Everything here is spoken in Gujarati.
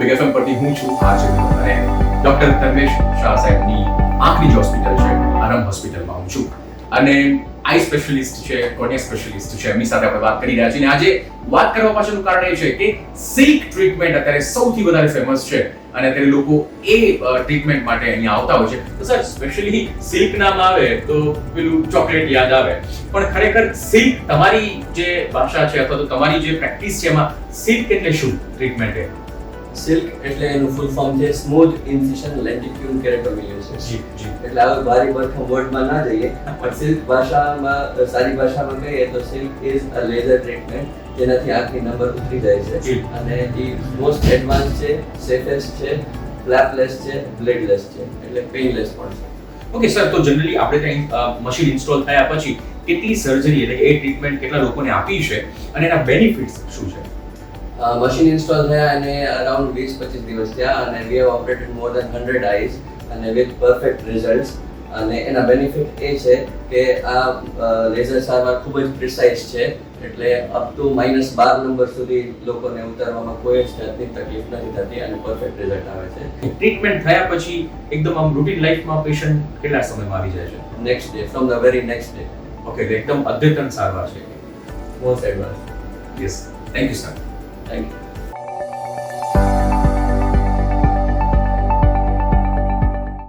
બિગ એફએમ પરથી હું છું આજે અને ડોક્ટર ધર્મેશ શાહ સાહેબની આંખની જે હોસ્પિટલ છે આરમ હોસ્પિટલમાં હું છું અને આઈ સ્પેશિયલિસ્ટ છે, કોર્નિયા સ્પેશિયલિસ્ટ છે, એમની સાથે આપણે વાત કરી રહ્યા છીએ અને આજે વાત કરવા પાછળનું કારણ એ છે કે સિલ્ક ટ્રીટમેન્ટ અત્યારે સૌથી વધારે ફેમસ છે અને અત્યારે લોકો એ ટ્રીટમેન્ટ માટે અહીંયા આવતા હોય છે. તો સર સ્પેશિયલી સિલ્ક નામ આવે તો પેલું ચોકલેટ યાદ આવે, પણ ખરેખર સિલ્ક તમારી જે ભાષા છે અથવા તો તમારી જે પ્રેક્ટિસ છે એમાં સિલ્ક એટલે શું ટ્રીટમેન્ટ છે? સિલ્ક એટલે એનું ફૂલ ફોર્મ છે સ્મૂથ ઇન્સિશન લેન્ટિક્યુલ કેરેટોમિલિયોસિસ. જી જી. એટલે આ ભારી ભરખમ વર્ડમાં ના જઈએ, પણ સિલ્ક ભાષામાં સારી ભાષામાં કહીએ તો SILK is a laser treatment જેનાથી આંખની નંબર ઉતરી જાય છે જી. અને એ મોસ્ટ એડવાન્સ છે, સેફેસ્ટ છે, ફ્લેપલેસ છે, બ્લેડલેસ છે, એટલે પેઇનલેસ પણ છે. ઓકે સર, તો જનરલી આપણે ત્યાં મશીન ઇન્સ્ટોલ થયા પછી કેટલી સર્જરી એટલે કે એ ટ્રીટમેન્ટ કેટલા લોકોને આપી છે અને એના બેનિફિટ્સ શું છે? મશીન ઇન્સ્ટોલ થયા અને અરાઉન્ડ 20-25 દિવસ થયા અને we have operated more than 100 eyes અને વિથ પરફેક્ટ રિઝલ્ટ્સ. અને એના બેનિફિટ એ છે કે આ લેઝર સારવાર ખૂબ જ પ્રિસાઇઝ છે, એટલે અપ ટુ -12 નંબર સુધી લોકોને ઉતારવામાં કોઈ જ જાતની તકલીફ નથી થતી અને પરફેક્ટ રિઝલ્ટ આવે છે. ટ્રીટમેન્ટ થયા પછી એકદમ આમ રૂટીન લાઈફમાં પેશન્ટ કેટલા સમયમાં આવી જાય છે? Next day, from the very next day. Okay, એટલે એકદમ અદ્યતન સારવાર છે. Most advance. Yes, thank you sir. Thank you.